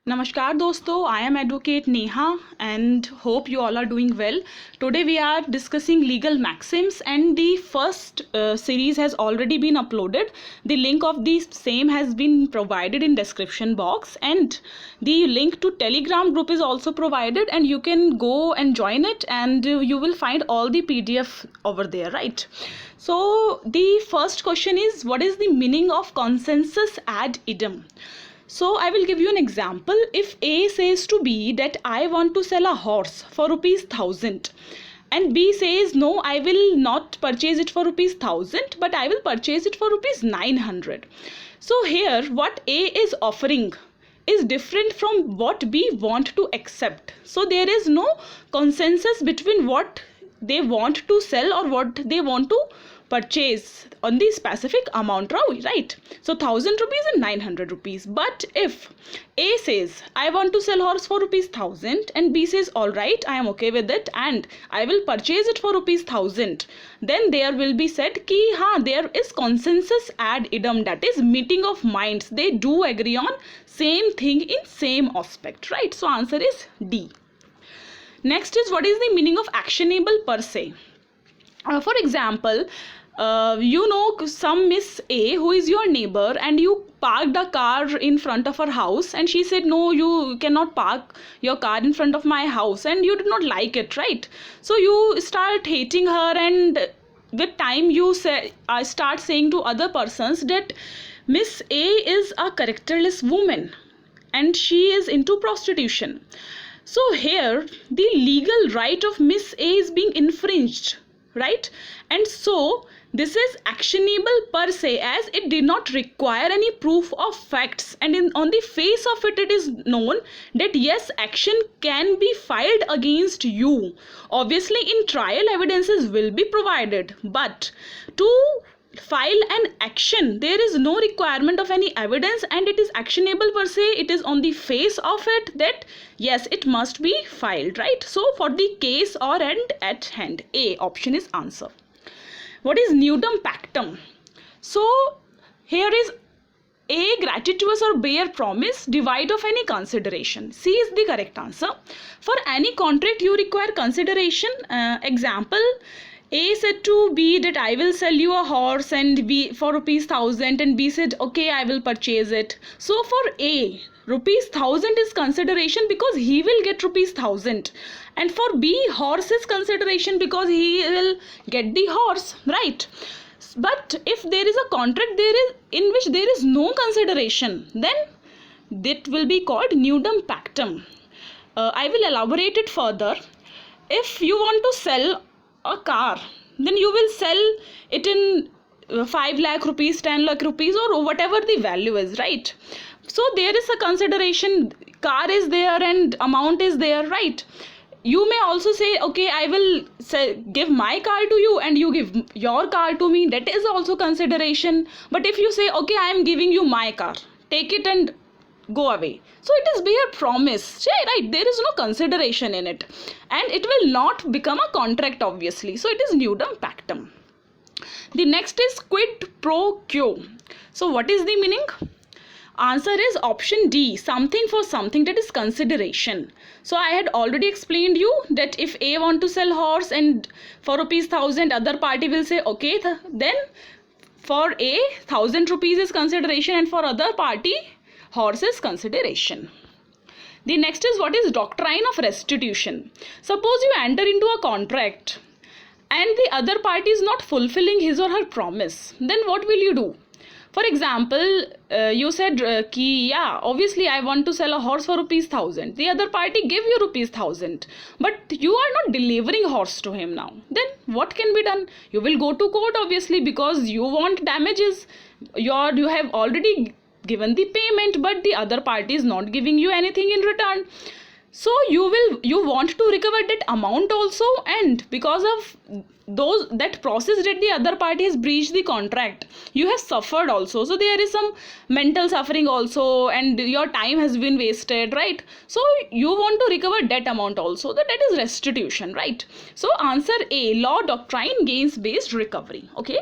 Namaskar dosto, I am Advocate Neha and hope you all are doing well. Today we are discussing legal maxims and the first series has already been uploaded. The link of the same has been provided in description box and the link to Telegram group is also provided and you can go and join it and you will find all the PDF over there, right? So the first question is, what is the meaning of consensus ad idem? So I will give you an example. If A says to B that I want to sell a horse for ₹1,000 and B says no, I will not purchase it for ₹1,000 but I will purchase it for ₹900. So here what A is offering is different from what B want to accept. So there is no consensus between what they want to sell or what they want to purchase on the specific amount, right? So ₹1,000 and ₹900. But if A says I want to sell horse for ₹1,000 and B says all right, I am okay with it and I will purchase it for ₹1,000, then there will be said ki there is consensus ad idem, that is meeting of minds. They do agree on same thing in same aspect, right? So answer is D. Next is, what is the meaning of actionable per se? For example, some Miss A who is your neighbor and you parked a car in front of her house and she said no, you cannot park your car in front of my house, and you did not like it, right? So you start hating her and with time you start saying to other persons that Miss A is a characterless woman and she is into prostitution. So here the legal right of Miss A is being infringed, right? And so this is actionable per se, as it did not require any proof of facts, and on the face of it, it is known that yes, action can be filed against you. Obviously in trial evidences will be provided, but to file an action there is no requirement of any evidence and it is actionable per se. It is on the face of it that yes, it must be filed, right? So for the case or end at hand, A option is answer. What is nudum pactum? So here is A, gratuitous or bare promise, divide of any consideration. C is the correct answer. For any contract you require consideration. Example, A said to B that I will sell you a horse and B for ₹1,000 and B said okay, I will purchase it. So for A, ₹1,000 is consideration because he will get ₹1,000, and for B, horse is consideration because he will get the horse, right? But if there is a contract in which there is no consideration, then that will be called nudum pactum. I will elaborate it further. If you want to sell a car, then you will sell it in 5 lakh rupees, 10 lakh rupees, or whatever the value is, right? So there is a consideration, car is there and amount is there, right? You may also say okay, I will give my car to you and you give your car to me, that is also consideration. But if you say okay, I am giving you my car, take it and go away, so it is bare promise, right? There is no consideration in it and it will not become a contract, obviously. So it is nudum pactum. The next is quid pro quo. So what is the meaning? Answer is option D, something for something, that is consideration. So I had already explained you that if A want to sell horse and for ₹1,000, other party will say okay, then for A ₹1,000 is consideration and for other party horse is consideration. The next is, what is doctrine of restitution? Suppose you enter into a contract and the other party is not fulfilling his or her promise, then what will you do? For example, you said obviously I want to sell a horse for ₹1,000. The other party gave you ₹1,000, but you are not delivering horse to him now. Then what can be done? You will go to court, obviously, because you want damages. You have already given the payment, but the other party is not giving you anything in return. So you want to recover that amount also, and because of that process that the other party has breached the contract, you have suffered also. So there is some mental suffering also and your time has been wasted, right? So you want to recover that amount also. That is restitution, right? So answer A, law, doctrine, gains based recovery. Okay.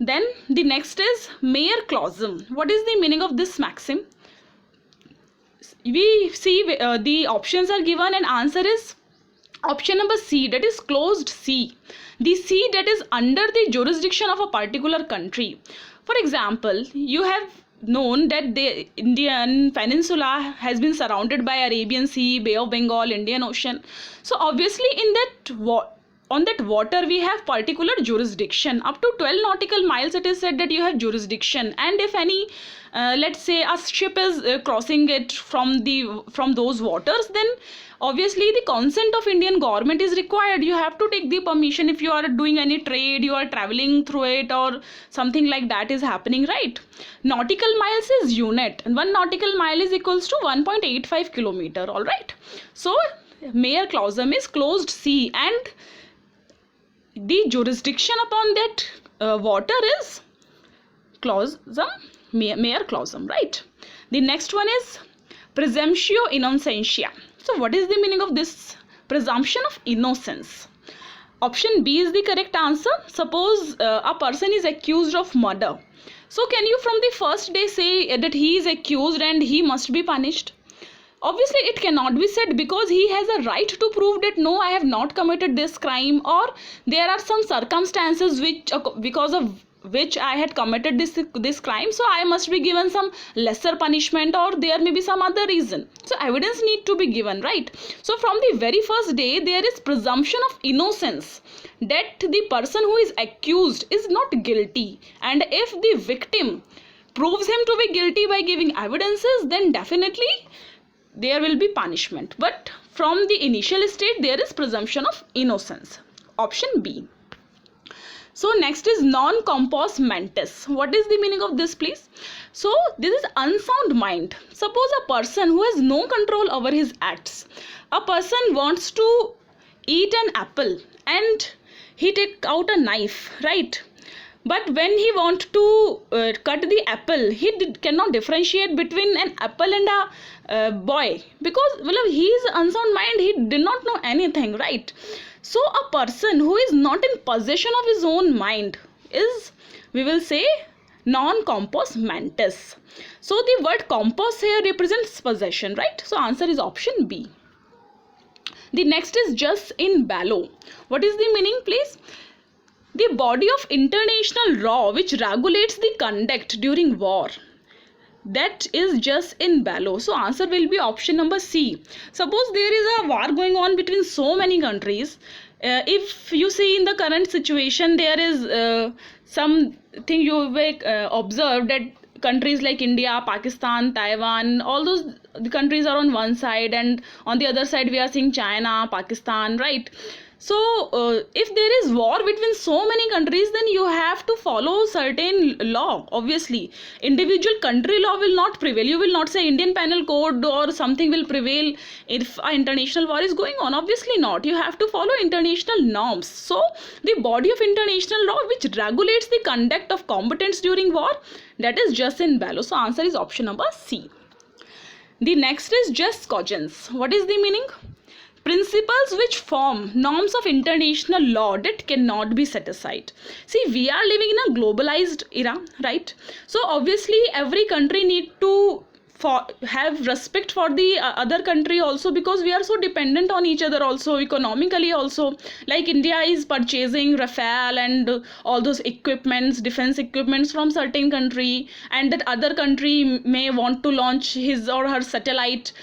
Then the next is mere clausum. What is the meaning of this maxim? we see the options are given and answer is option number C, that is closed sea. The sea that is under the jurisdiction of a particular country. For example, you have known that the Indian peninsula has been surrounded by Arabian Sea, Bay of Bengal, Indian Ocean. So obviously in that on that water we have particular jurisdiction. Up to 12 nautical miles it is said that you have jurisdiction, and if any let's say a ship is crossing it from those waters, then obviously the consent of Indian government is required. You have to take the permission if you are doing any trade, you are traveling through it, or something like that is happening, right? Nautical miles is unit, and 1 nautical mile is equals to 1.85 kilometer. All right, so mare clausum is closed sea, and the jurisdiction upon that water is clausum, mare clausum, right? The next one is presumptio innocentia. So what is the meaning of this presumption of innocence? Option B is the correct answer. Suppose a person is accused of murder. So can you from the first day say that he is accused and he must be punished? Obviously it cannot be said, because he has a right to prove that no, I have not committed this crime, or there are some circumstances which because of which I had committed this crime, so I must be given some lesser punishment, or there may be some other reason. So evidence need to be given, right? So from the very first day there is presumption of innocence, that the person who is accused is not guilty, and if the victim proves him to be guilty by giving evidences, then definitely there will be punishment. But from the initial state there is presumption of innocence. Option B. So next is non compos mentis. What is the meaning of this, please? So this is unsound mind. Suppose a person who has no control over his acts. A person wants to eat an apple and he take out a knife, right? But when he wants to cut the apple, he cannot differentiate between an apple and a boy, because he is unsound mind, he did not know anything, right? So a person who is not in possession of his own mind is, we will say, non compos mentis. So the word compos here represents possession, right? So answer is option B. The next is jus in bello. What is the meaning, please? The body of international law which regulates the conduct during war, that is jus in bello. So answer will be option number C. Suppose there is a war going on between so many countries. If you see in the current situation, there is something you will observe that countries like India, Pakistan, Taiwan, all those the countries are on one side, and on the other side we are seeing China, Pakistan, right? So if there is war between so many countries, then you have to follow certain law. Obviously individual country law will not prevail. You will not say Indian penal code or something will prevail if an international war is going on. Obviously not. You have to follow international norms. So the body of international law which regulates the conduct of combatants during war, that is jus in bello. So answer is option number C. The next is jus cogens. What is the meaning? Principles which form norms of international law that cannot be set aside. See, we are living in a globalized era, right? So obviously every country need to have respect for the other country also, because we are so dependent on each other also, economically also. Like India is purchasing Rafale and all those equipments, defense equipments from certain country, and that other country may want to launch his or her satellite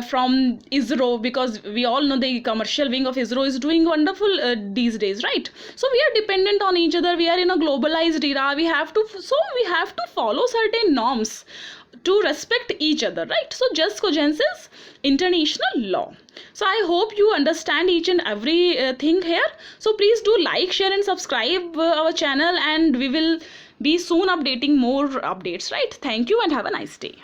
from ISRO, because we all know the commercial wing of ISRO is doing wonderful these days, right? So we are dependent on each other. We are in a globalized era. We have to follow certain norms to respect each other, right? So jus cogens is international law. So I hope you understand each and every thing here. So please do like, share and subscribe our channel, and we will be soon updating more updates, right? Thank you and have a nice day.